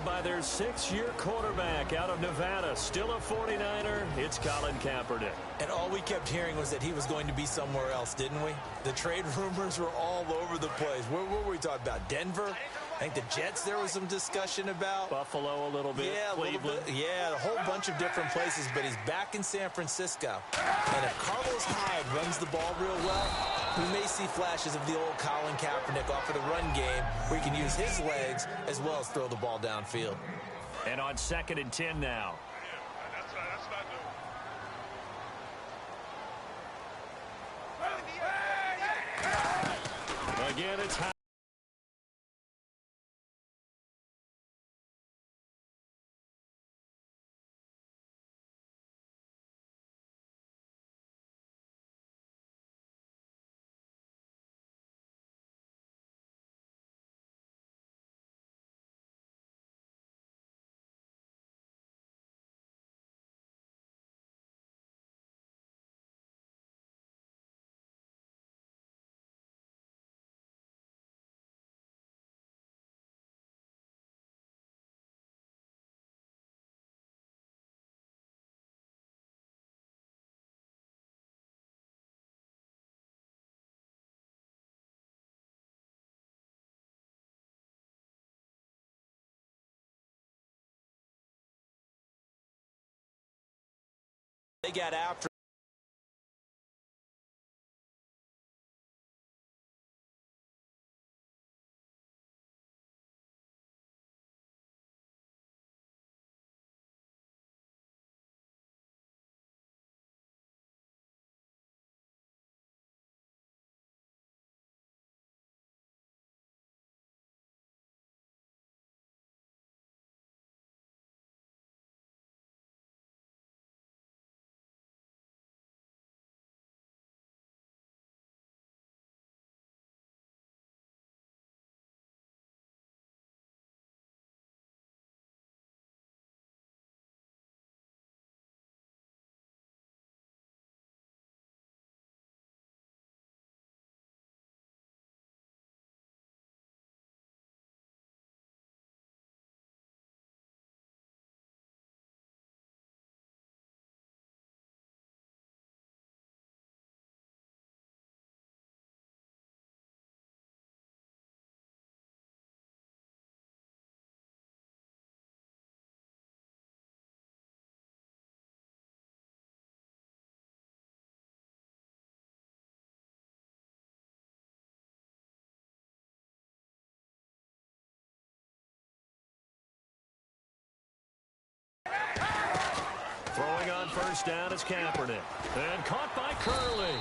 have by their 6th-year quarterback out of Nevada. Still a 49er. It's Colin Kaepernick. And all we kept hearing was that he was going to be somewhere else, didn't we? The trade rumors were all over the place. What were we talking about? Denver? I think the Jets there was some discussion about. Buffalo a little bit. Yeah, Cleveland. Yeah, a whole bunch of different places, but he's back in San Francisco. And if Carlos Hyde runs the ball real well, we may see flashes of the old Colin Kaepernick off of the run game where he can use his legs as well as throw the ball downfield. And on 2nd and 10 now. Again, it's Hyde. They got after Throwing on 1st down is Kaepernick. And caught by Curley.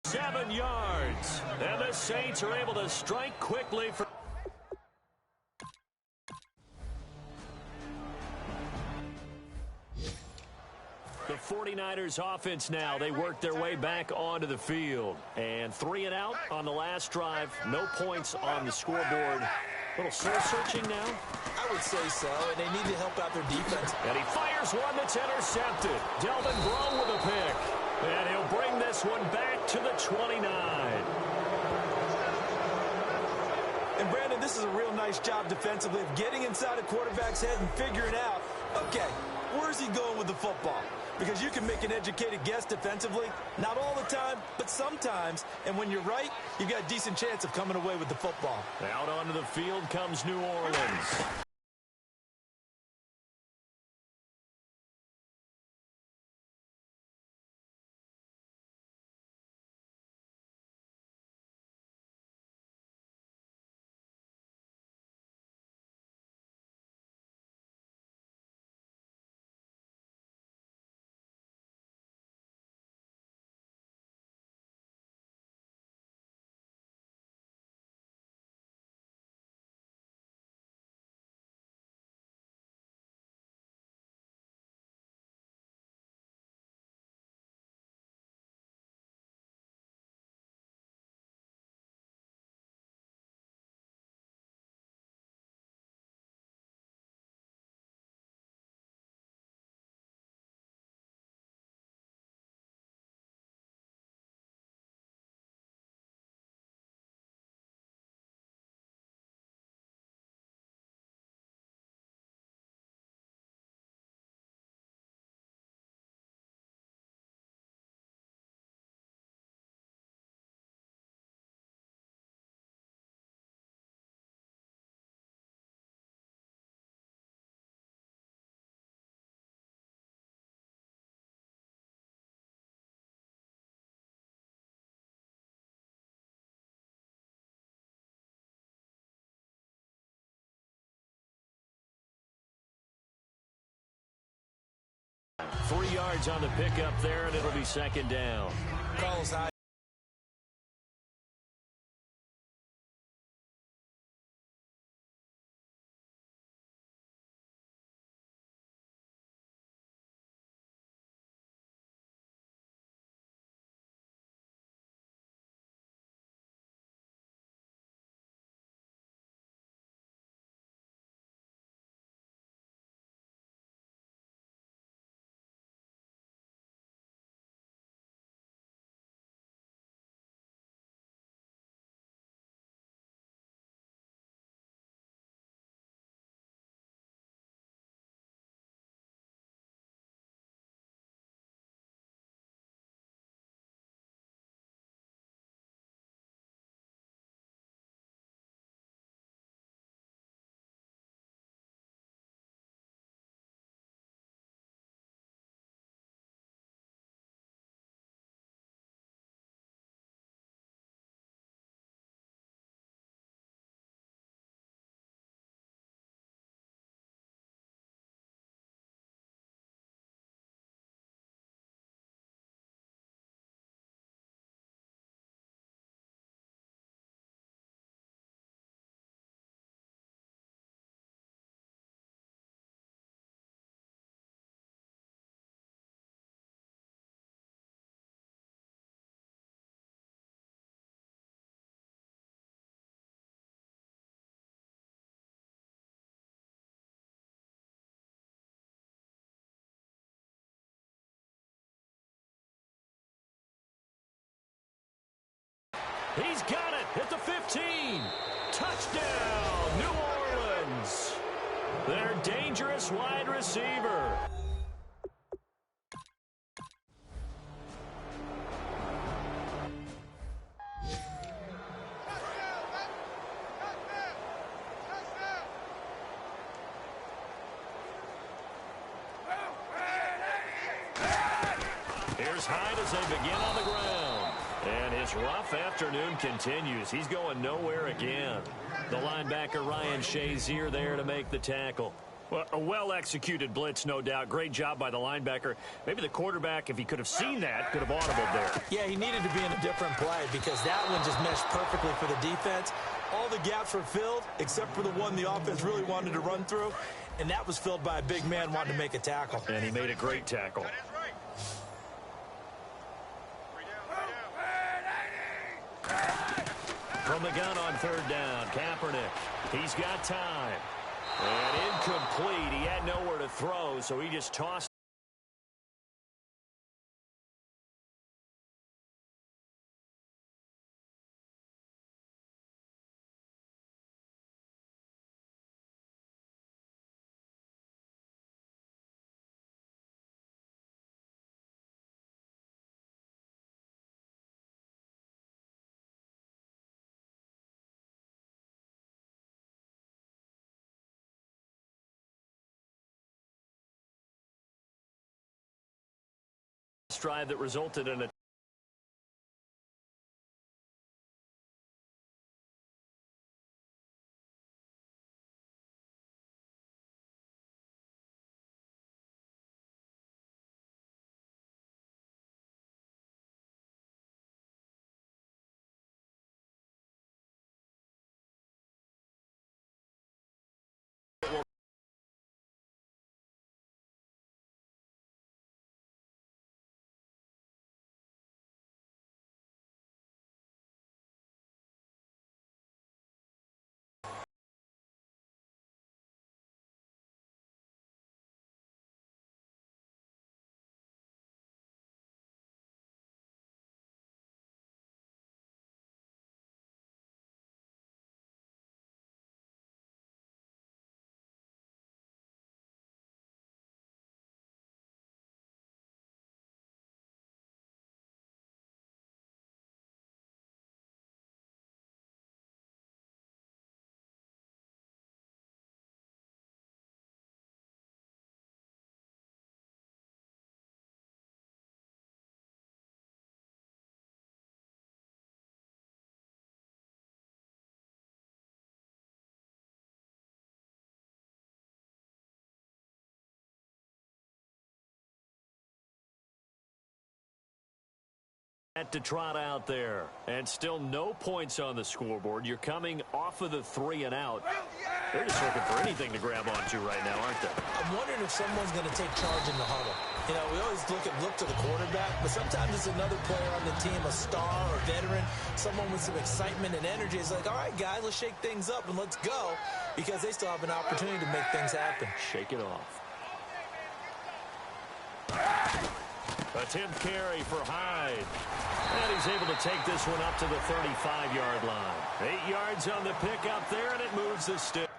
7 yards. And the Saints are able to strike quickly for... The 49ers offense now. They work their way back onto the field. And 3 and out on the last drive. No points on the scoreboard. A little soul-searching now? I would say so, and they need to help out their defense. And he fires one that's intercepted. Delvin Breaux with a pick. And he'll bring this one back to the 29. And, Brandon, this is a real nice job defensively of getting inside a quarterback's head and figuring out, okay, where's he going with the football? Because you can make an educated guess defensively. Not all the time, but sometimes. And when you're right, you've got a decent chance of coming away with the football. Out onto the field comes New Orleans. Three yards on the pickup there, and it'll be second down. Carlos Hyde. He's got it at the 15. Touchdown, New Orleans. Their dangerous wide receiver. Here's Hyde as they begin on the ground. And his rough afternoon continues. He's going nowhere again. The linebacker Ryan Shazier there to make the tackle. Well, a well-executed blitz, no doubt. Great job by the linebacker. Maybe the quarterback, if he could have seen that, could have audibled there. Yeah, he needed to be in a different play because that one just meshed perfectly for the defense. All the gaps were filled except for the one the offense really wanted to run through, and that was filled by a big man wanting to make a tackle. And he made a great tackle. From the gun on third down, Kaepernick. He's got time. And incomplete. He had nowhere to throw, so he just tossed. Drive that resulted in a to trot out there, and still no points on the scoreboard. You're coming off of the 3 and out. They're just looking for anything to grab onto right now, aren't they? I'm wondering if someone's going to take charge in the huddle. You know, we always look to the quarterback, but sometimes it's another player on the team, a star or veteran, someone with some excitement and energy. It's like, all right, guys, let's shake things up and let's go, because they still have an opportunity to make things happen. Shake it off. Attempt carry for Hyde. And he's able to take this one up to the 35-yard line. 8 yards on the pickup there, and it moves the stick.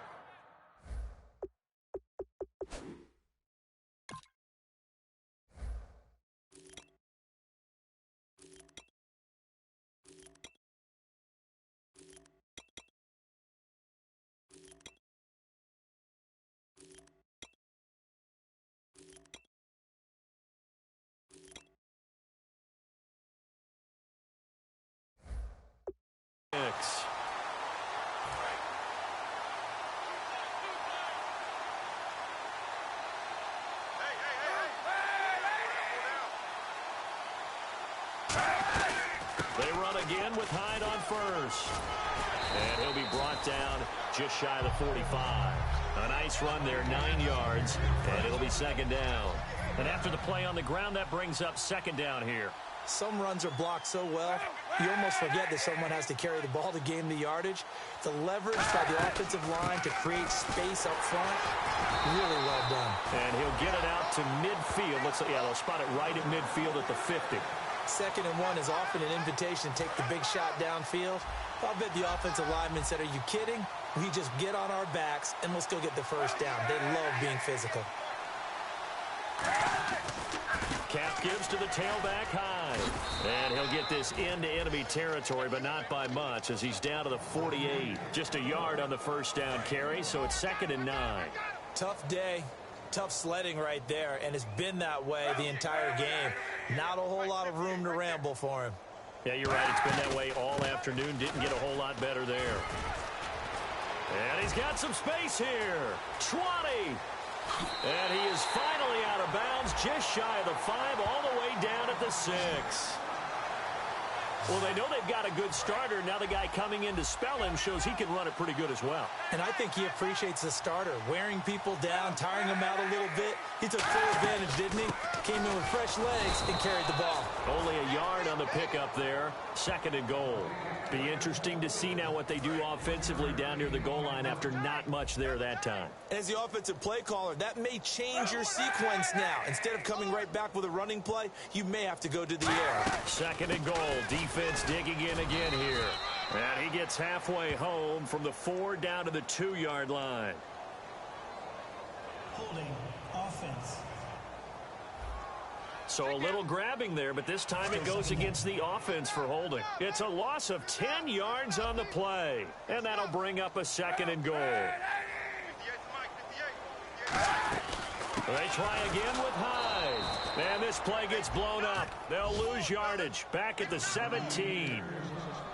They run again with Hyde on first. And he'll be brought down just shy of the 45. A nice run there, 9 yards, and it'll be second down. And after the play on the ground, that brings up second down here. Some runs are blocked so well, you almost forget that someone has to carry the ball to gain the yardage. The leverage by the offensive line to create space up front, really well done. And he'll get it out to midfield. They'll spot it right at midfield at the 50. 2nd and 1 is often an invitation to take the big shot downfield. I'll bet the offensive lineman said, are you kidding? We just get on our backs and we'll still get the first down. They love being physical. Cap gives to the tailback Hyde. And he'll get this into enemy territory, but not by much, as he's down to the 48. Just a yard on the first down carry, so it's 2nd and 9. Tough day. Tough sledding right there, and it's been that way the entire game. Not a whole lot of room to ramble for him. Yeah, you're right. It's been that way all afternoon. Didn't get a whole lot better there. And he's got some space here. 20. And he is finally out of bounds, just shy of the 5, all the way down at the 6. Well, they know they've got a good starter. Now the guy coming in to spell him shows he can run it pretty good as well. And I think he appreciates the starter, wearing people down, tiring them out a little bit. He took full advantage, didn't he? Came in with fresh legs and carried the ball. Only a yard on the pickup there. 2nd and goal. Be interesting to see now what they do offensively down near the goal line after not much there that time. As the offensive play caller, that may change your sequence now. Instead of coming right back with a running play, you may have to go to the air. 2nd and goal. Defense digging in again here. And he gets halfway home from the 4 down to the 2-yard line. Holding offense. So a little grabbing there, but this time it goes against the offense for holding. It's a loss of 10 yards on the play, and that'll bring up a 2nd and goal. They try again with Hyde, and this play gets blown up. They'll lose yardage back at the 17.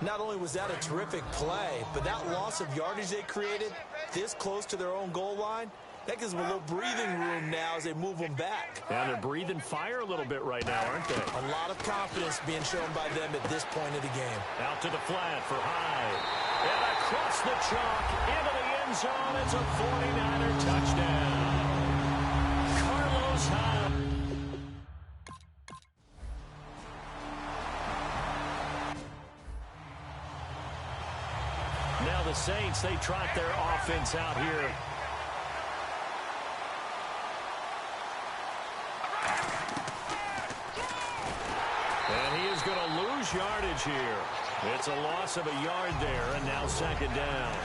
Not only was that a terrific play, but that loss of yardage they created this close to their own goal line, that gives them a little breathing room now as they move them back. And they're breathing fire a little bit right now, aren't they? A lot of confidence being shown by them at this point of the game. Out to the flat for Hyde. And across the chalk into the end zone. It's a 49er touchdown. Carlos Hyde. Now the Saints, they trot their offense out here. And he is going to lose yardage here. It's a loss of a yard there, and now 2nd down.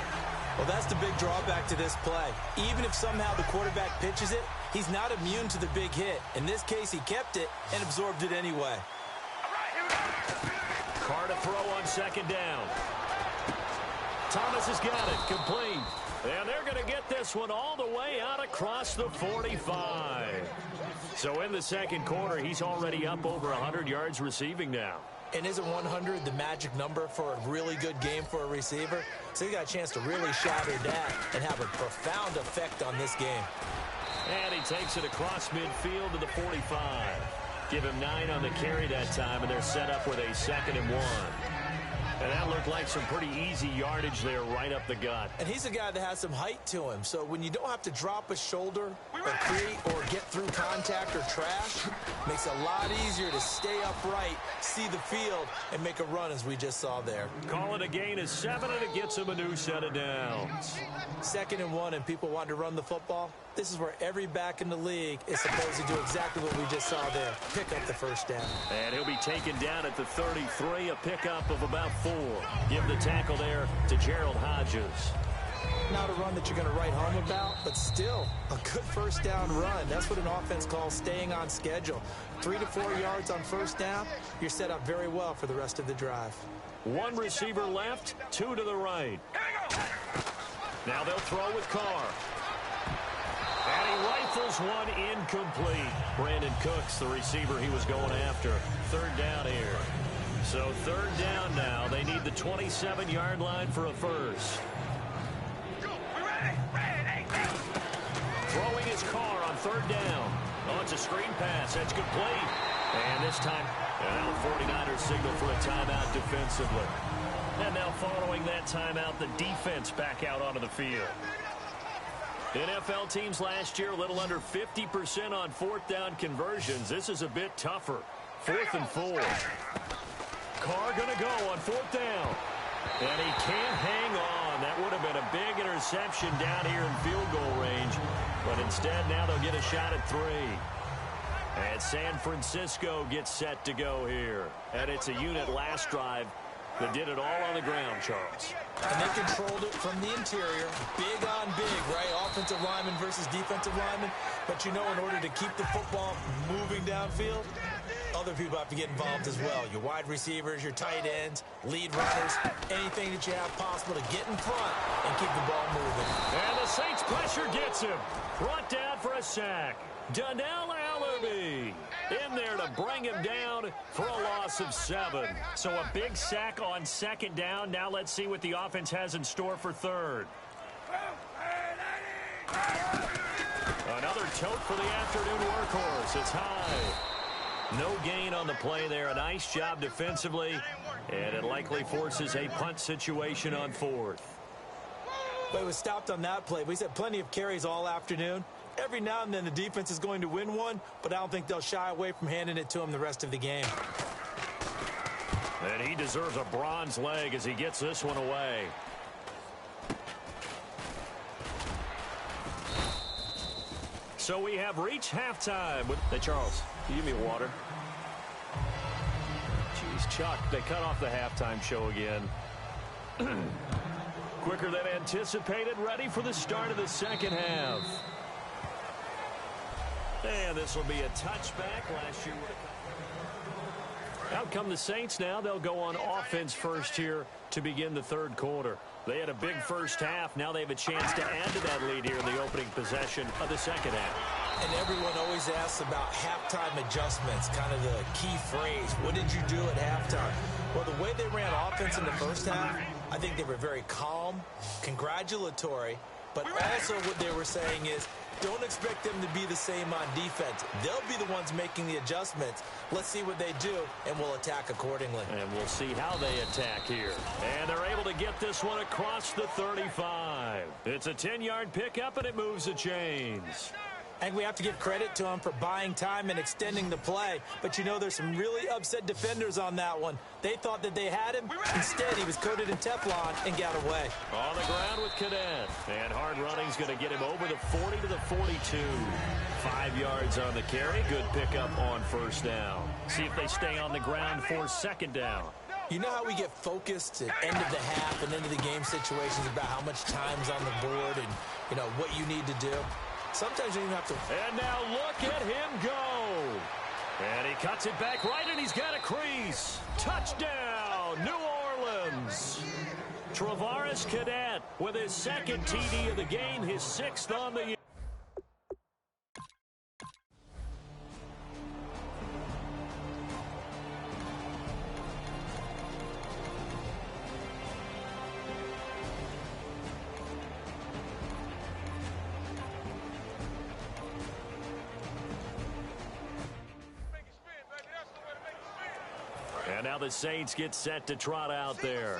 Well, that's the big drawback to this play. Even if somehow the quarterback pitches it, he's not immune to the big hit. In this case, he kept it and absorbed it anyway. Carr to throw on 2nd down. Thomas has got it, complete. And they're going to get this one all the way out across the 45. So in the 2nd quarter, he's already up over 100 yards receiving now. And isn't 100 the magic number for a really good game for a receiver? So he got a chance to really shatter that and have a profound effect on this game. And he takes it across midfield to the 45. Give him 9 on the carry that time, and they're set up with a 2nd and 1. And that looked like some pretty easy yardage there right up the gut. And he's a guy that has some height to him. So when you don't have to drop a shoulder or create or get through contact or trash, makes it a lot easier to stay upright, see the field, and make a run as we just saw there. Call it a gain of 7, and it gets him a new set of downs. 2nd and 1, and people want to run the football. This is where every back in the league is supposed to do exactly what we just saw there. Pick up the 1st down. And he'll be taken down at the 33, a pickup of about 4. Give the tackle there to Gerald Hodges. Not a run that you're going to write home about, but still a good 1st down run. That's what an offense calls staying on schedule. 3 to 4 yards on 1st down, you're set up very well for the rest of the drive. 1 receiver left, 2 to the right. Now they'll throw with Carr. And he rifles one incomplete. Brandon Cooks, the receiver he was going after. 3rd down here. So 3rd down now. They need the 27-yard line for a first. Throwing his Carr on 3rd down. Oh, it's a screen pass. That's complete. And this time, now 49ers signal for a timeout defensively. And now following that timeout, the defense back out onto the field. NFL teams last year a little under 50% on 4th down conversions. This is a bit tougher. 4th and 4. Carr going to go on 4th down. And he can't hang on. That would have been a big interception down here in field goal range. But instead, now they'll get a shot at 3. And San Francisco gets set to go here. And it's a unit last drive that did it all on the ground, Charles. And they controlled it from the interior. Big on big, right? Offensive lineman versus defensive lineman. But you know, in order to keep the football moving downfield, other people have to get involved as well. Your wide receivers, your tight ends, lead runners, anything that you have possible to get in front and keep the ball moving. And the Saints pressure gets him. Brought down for a sack. Donnell Allerby in there to bring him down for a loss of 7. So a big sack on 2nd down. Now let's see what the offense has in store for 3rd. Another tote for the afternoon workhorse. It's high. No gain on the play there. A nice job defensively, and it likely forces a punt situation on fourth. But it was stopped on that play. He's had plenty of carries all afternoon. Every now and then the defense is going to win one, but I don't think they'll shy away from handing it to him the rest of the game. And he deserves a bronze leg as he gets this one away. So we have reached halftime. Hey, Charles, can you give me water? Jeez, Chuck, they cut off the halftime show again. Quicker than anticipated, ready for the start of the second half. And this will be a touchback. Last year, out come the Saints now. They'll go on offense first here to begin the third quarter. They had a big first half. Now they have a chance to add to that lead here in the opening possession of the second half. And everyone always asks about halftime adjustments, kind of the key phrase. What did you do at halftime? Well, the way they ran offense in the first half, I think they were very calm, congratulatory, but also what they were saying is, don't expect them to be the same on defense. They'll be the ones making the adjustments. Let's see what they do, and we'll attack accordingly. And we'll see how they attack here. And they're able to get this one across the 35. It's a 10-yard pickup, and it moves the chains. I think we have to give credit to him for buying time and extending the play. But, you know, there's some really upset defenders on that one. They thought that they had him. Instead, he was coated in Teflon and got away. On the ground with Cadet. And hard running's going to get him over the 40 to the 42. 5 yards on the carry. Good pickup on first down. See if they stay on the ground for second down. You know how we get focused at end of the half and end of the game situations about how much time's on the board and, you know, what you need to do? Sometimes you even have to. And now look at him go. And he cuts it back right, and he's got a crease. Touchdown, New Orleans. Travaris Cadet with his second TD of the game, his 6th on the year. And now the Saints get set to trot out there.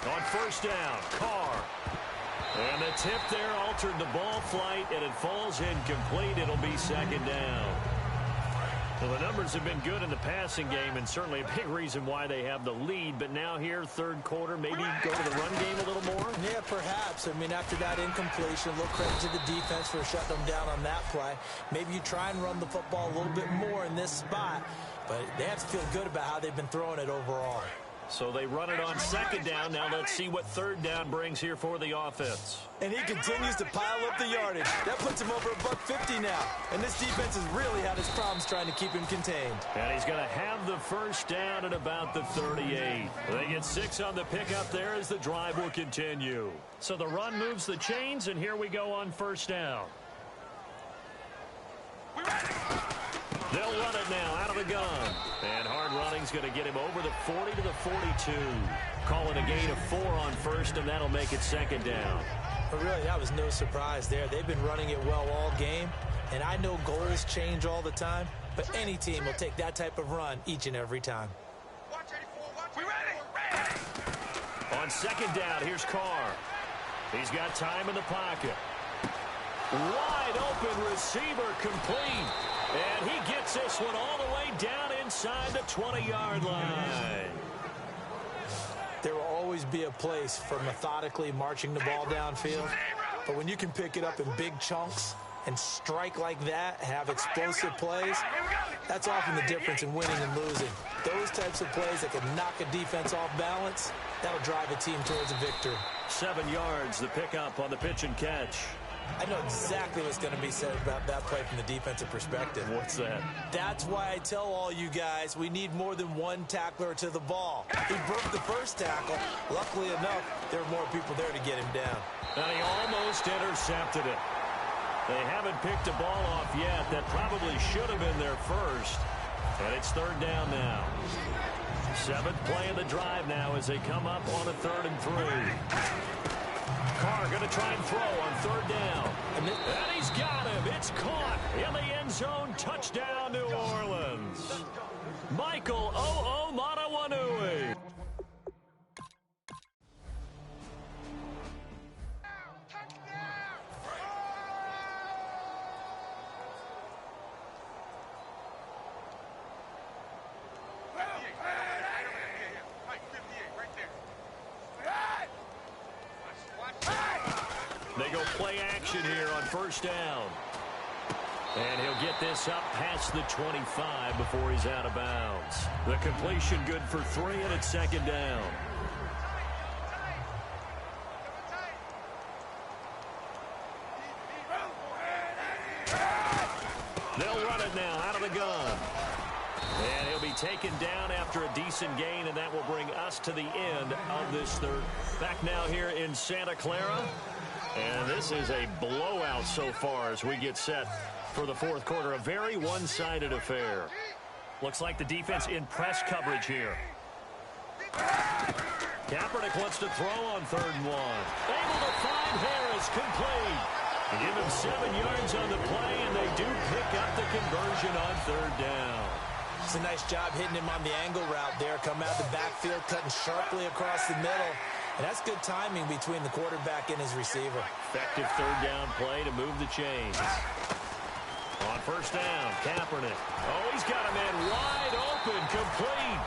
On first down, Carr. And the tip there altered the ball flight, and it falls incomplete. It'll be second down. Well, the numbers have been good in the passing game, and certainly a big reason why they have the lead. But now here, third quarter, maybe go to the run game a little more? Yeah, perhaps. I mean, after that incompletion, a little credit to the defense for shutting them down on that play. Maybe you try and run the football a little bit more in this spot, but they have to feel good about how they've been throwing it overall. So they run it on second down. Now let's see what third down brings here for the offense. And he continues to pile up the yardage. That puts him over $150 now. And this defense has really had its problems trying to keep him contained. And he's going to have the first down at about the 38. They get 6 on the pickup there as the drive will continue. So the run moves the chains, and here we go on first down. They'll run it now out of the gun. And hard running's going to get him over the 40 to the 42. Call it a gain of 4 on first, and that'll make it second down. But really, that was no surprise there. They've been running it well all game. And I know goals change all the time, but any team will take that type of run each and every time. On second down, here's Carr. He's got time in the pocket. Wide open receiver complete. And he gets this one all the way down inside the 20-yard line. There will always be a place for methodically marching the ball downfield. But when you can pick it up in big chunks and strike like that, have explosive plays, that's often the difference in winning and losing. Those types of plays that can knock a defense off balance, that'll drive a team towards a victory. 7 yards, the pickup on the pitch and catch. I know exactly what's going to be said about that play from the defensive perspective. What's that? That's why I tell all you guys we need more than one tackler to the ball. He broke the first tackle. Luckily enough, there were more people there to get him down. And he almost intercepted it. They haven't picked a ball off yet. That probably should have been their first. And it's third down now. Seventh play of the drive now as they come up on a 3rd and 3. Carr going to try and throw on 3rd down. And he's got him. It's caught in the end zone. Touchdown, New Orleans. Michael O.O. Matawanui. They go play action here on 1st down. And he'll get this up past the 25 before he's out of bounds. The completion good for 3, and it's 2nd down. They'll run it now out of the gun. And he'll be taken down after a decent gain, and that will bring us to the end of this third. Back now here in Santa Clara. And this is a blowout so far as we get set for the 4th quarter. A very one-sided affair. Looks like the defense in press coverage here. Kaepernick wants to throw on 3rd and 1. Able to find Harris, complete. Give him 7 yards on the play, and they do pick up the conversion on 3rd down. It's a nice job hitting him on the angle route there. Come out the backfield, cutting sharply across the middle. And that's good timing between the quarterback and his receiver. Effective 3rd down play to move the chains. On 1st down, Kaepernick. Oh, he's got a man wide open, complete.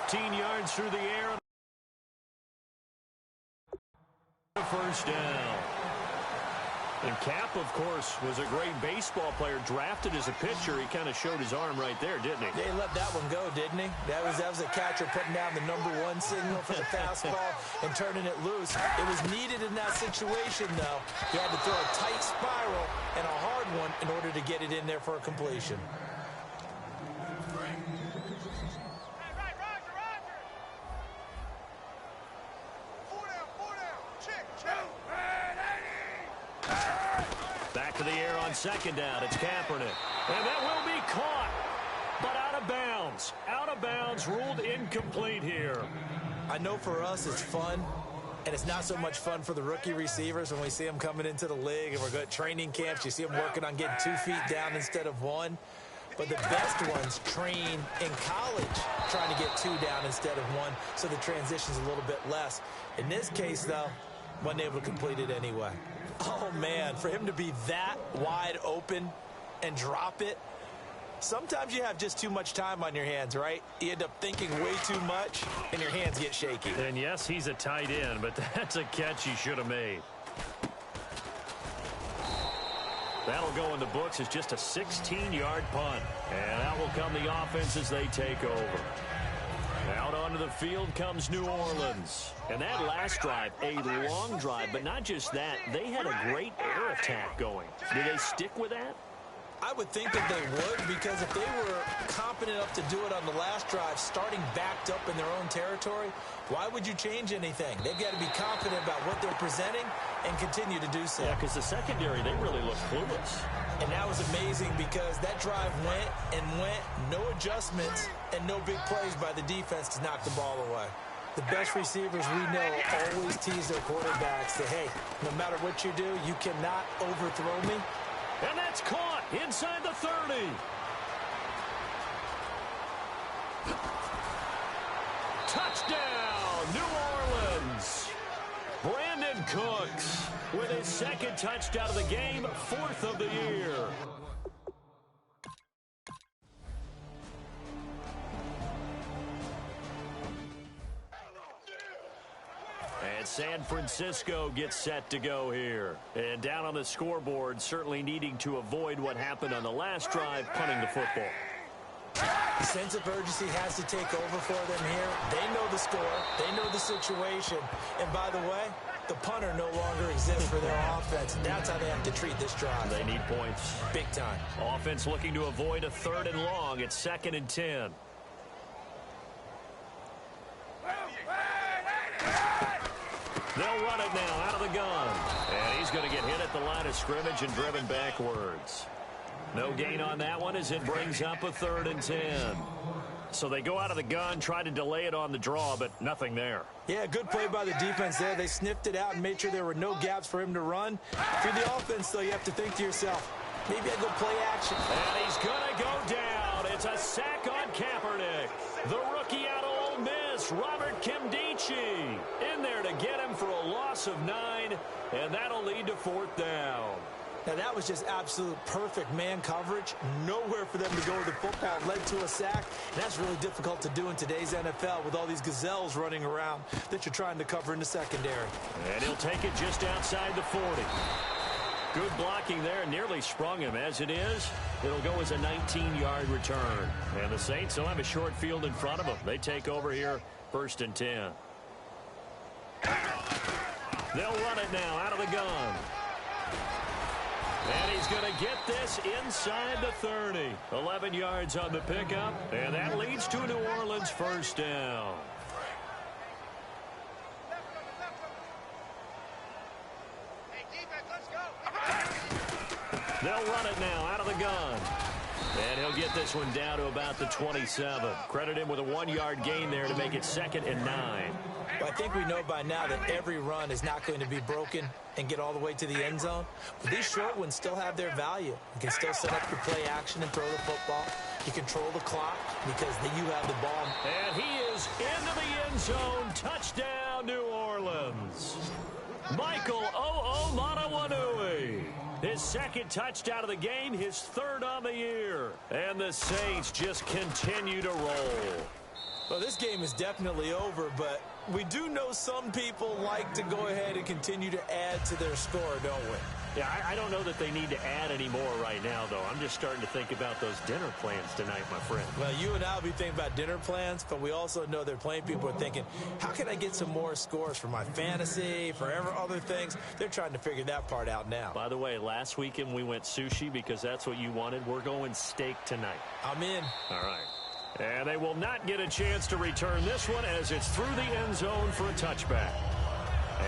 15 yards through the air. 1st down. And Cap, of course, was a great baseball player, drafted as a pitcher. He kind of showed his arm right there, didn't he? They let that one go, didn't he? That was a catcher putting down the #1 signal for the fastball and turning it loose. It was needed in that situation, though. You had to throw a tight spiral and a hard one in order to get it in there for a completion. Back to the air on 2nd down. It's Kaepernick. And that will be caught, but out of bounds. Out of bounds, ruled incomplete here. I know for us it's fun, and it's not so much fun for the rookie receivers when we see them coming into the league and we're going to training camps. You see them working on getting 2 feet down instead of 1. But the best ones train in college trying to get 2 down instead of 1, so the transition's a little bit less. In this case, though, wasn't able to complete it anyway. Oh, man, for him to be that wide open and drop it, sometimes you have just too much time on your hands, right? You end up thinking way too much, and your hands get shaky. And, yes, he's a tight end, but that's a catch he should have made. That'll go in the books as just a 16-yard punt. And out will come the offense as they take over. Out onto the field comes New Orleans. And that last drive, a long drive, but not just that. They had a great air attack going. Do they stick with that? I would think that they would, because if they were competent enough to do it on the last drive, starting backed up in their own territory, why would you change anything? They've got to be confident about what they're presenting and continue to do so. Yeah, because the secondary, they really look clueless. And that was amazing because that drive went and went, no adjustments and no big plays by the defense to knock the ball away. The best receivers we know always tease their quarterbacks that, hey, no matter what you do, you cannot overthrow me. And that's caught inside the 30. Touchdown, New Orleans. Brandon Cooks with his 2nd touchdown of the game, 4th of the year. And San Francisco gets set to go here. And down on the scoreboard, certainly needing to avoid what happened on the last drive, punting the football. The sense of urgency has to take over for them here. They know the score. They know the situation. And by the way, the punter no longer exists for their offense. That's how they have to treat this drive. They need points. Big time. Offense looking to avoid a 3rd and long. It's 2nd and 10. They'll run it now out of the gun. And he's going to get hit at the line of scrimmage and driven backwards. No gain on that one as it brings up a 3rd and 10. So they go out of the gun, try to delay it on the draw, but nothing there. Yeah, good play by the defense there. They sniffed it out and made sure there were no gaps for him to run. If you're the offense, though, you have to think to yourself, maybe I go play action. And he's going to go down. It's a sack on Kaepernick. The rookie out of Ole Miss, Robert Kimdichie, in there to get him for a loss of 9, and that'll lead to 4th down. Now, that was just absolute perfect man coverage. Nowhere for them to go with the football. Led to a sack. And that's really difficult to do in today's NFL with all these gazelles running around that you're trying to cover in the secondary. And he'll take it just outside the 40. Good blocking there. Nearly sprung him. As it is, it'll go as a 19-yard return. And the Saints will have a short field in front of them. They take over here, 1st and 10. They'll run it now out of the gun. And he's going to get this inside the 30. 11 yards on the pickup, and that leads to a New Orleans 1st down. They'll run it now out of the gun. And he'll get this one down to about the 27. Credit him with a 1-yard gain there to make it 2nd and 9. Well, I think we know by now that every run is not going to be broken and get all the way to the end zone. But these short ones still have their value. You can still set up your play action and throw the football. You control the clock because then you have the ball. And he is into the end zone. Touchdown, New Orleans. Michael O'O Manawanui. His 2nd touchdown of the game, his 3rd on the year. And the Saints just continue to roll. Well, this game is definitely over, but we do know some people like to go ahead and continue to add to their score, don't we? Yeah, I don't know that they need to add any more right now, though. I'm just starting to think about those dinner plans tonight, my friend. Well, you and I will be thinking about dinner plans, but we also know they're playing people are thinking, how can I get some more scores for my fantasy, for other things? They're trying to figure that part out now. By the way, last weekend we went sushi because that's what you wanted. We're going steak tonight. I'm in. All right. And they will not get a chance to return this one as it's through the end zone for a touchback.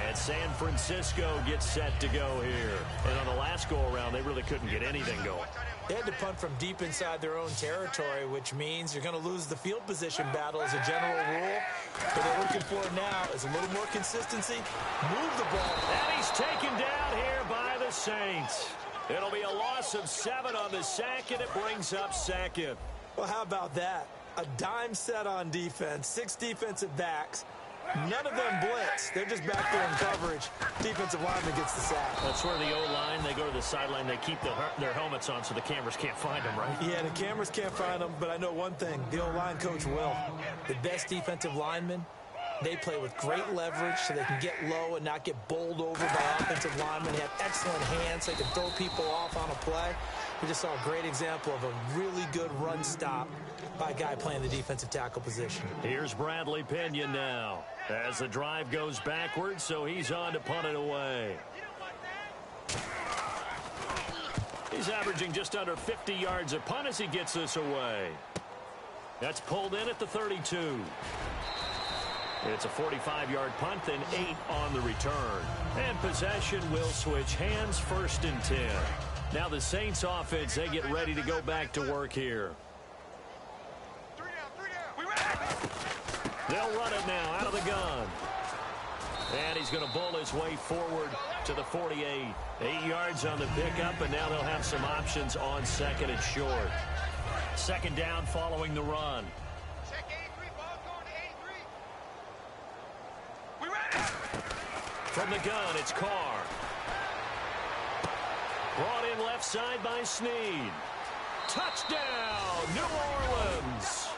And San Francisco gets set to go here. And on the last go-around, they really couldn't get anything going. They had to punt from deep inside their own territory, which means you're going to lose the field position battle as a general rule. What they're looking for now is a little more consistency. Move the ball. And he's taken down here by the Saints. It'll be a loss of 7 on the sack, and it brings up 2nd. Well, how about that? A dime set on defense, 6 defensive backs. None of them blitz. They're just back there in coverage. Defensive lineman gets the sack. That's where the O-line, they go to the sideline, they keep their helmets on so the cameras can't find them, right? Yeah, the cameras can't find them, but I know one thing. The O-line coach will. The best defensive linemen, they play with great leverage so they can get low and not get bowled over by offensive linemen. They have excellent hands so they can throw people off on a play. We just saw a great example of a really good run stop by a guy playing the defensive tackle position. Here's Bradley Pinion now as the drive goes backwards, so he's on to punt it away. He's averaging just under 50 yards a punt as he gets this away. That's pulled in at the 32. It's a 45-yard punt, then 8 on the return. And possession will switch hands, 1st and 10. Now the Saints offense, they get ready to go back to work here. They'll run it now out of the gun. And he's going to bull his way forward to the 48. 8 yards on the pickup, and now they'll have some options on 2nd and short. 2nd down following the run. From the gun, it's Carr. Brought in left side by Snead. Touchdown, New Orleans.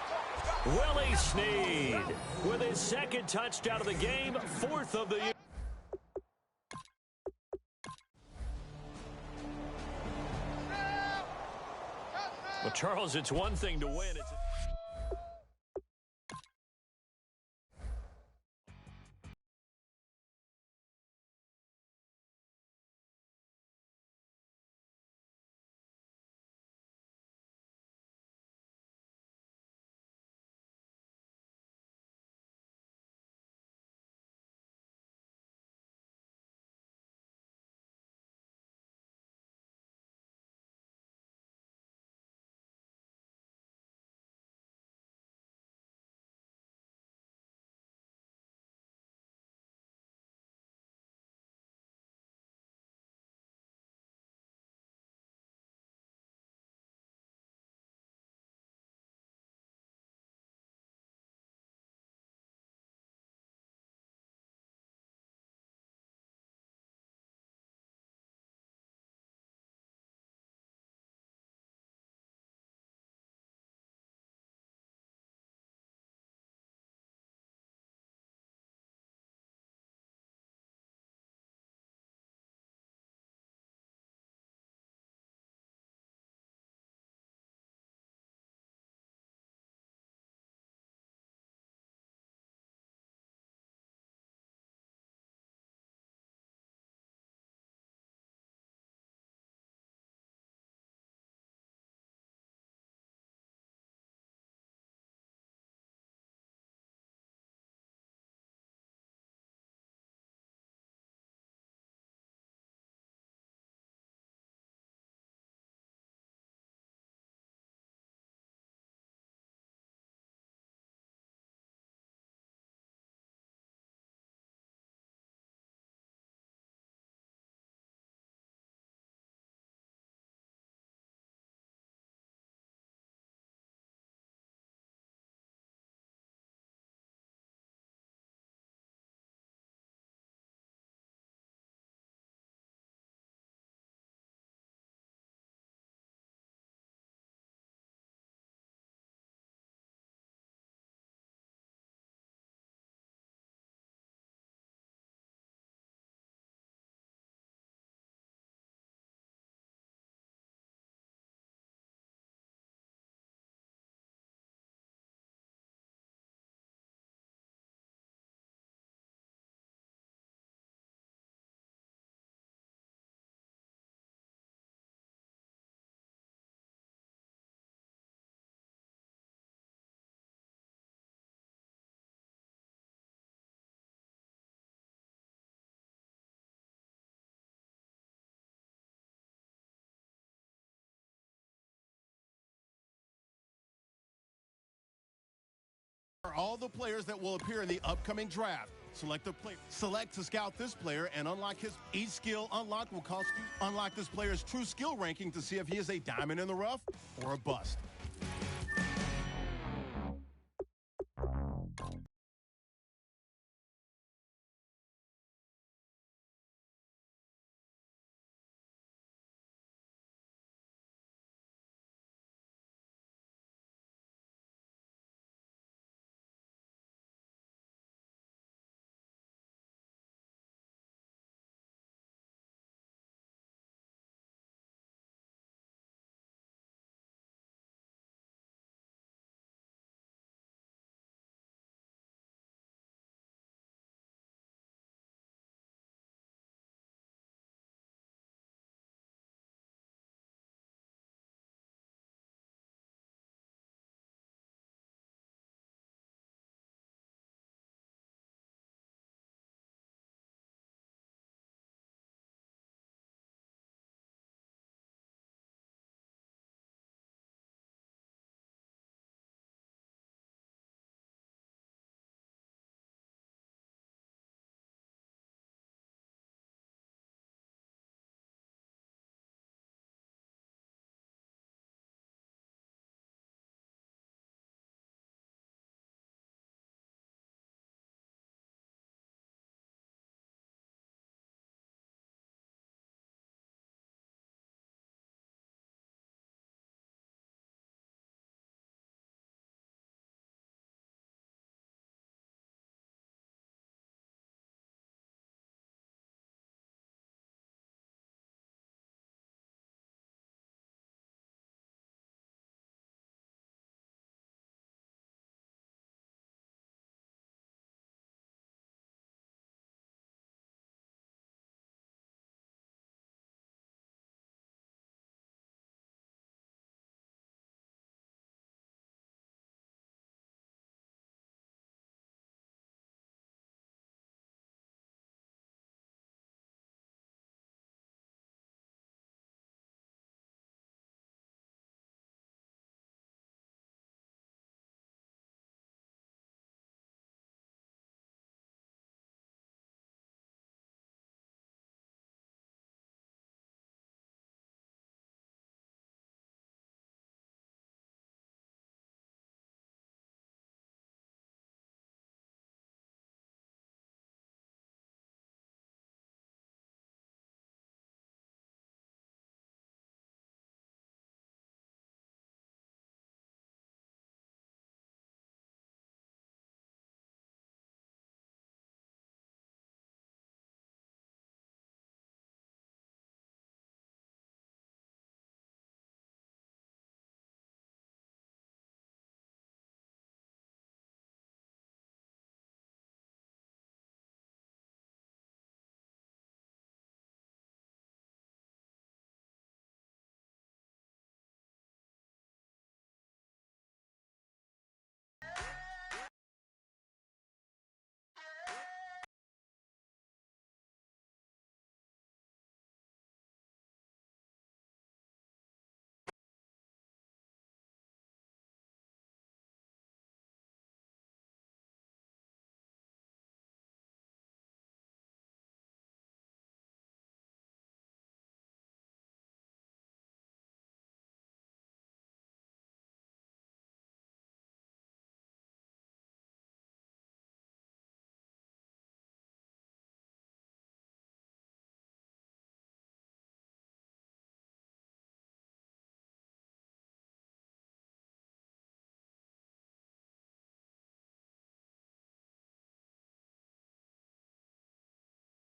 Willie Snead with his 2nd touchdown of the game, 4th of the year. Well, Charles, it's one thing to win. It's all the players that will appear in the upcoming draft. Select to scout this player and unlock each skill unlocked will cost you. Unlock this player's true skill ranking to see if he is a diamond in the rough or a bust.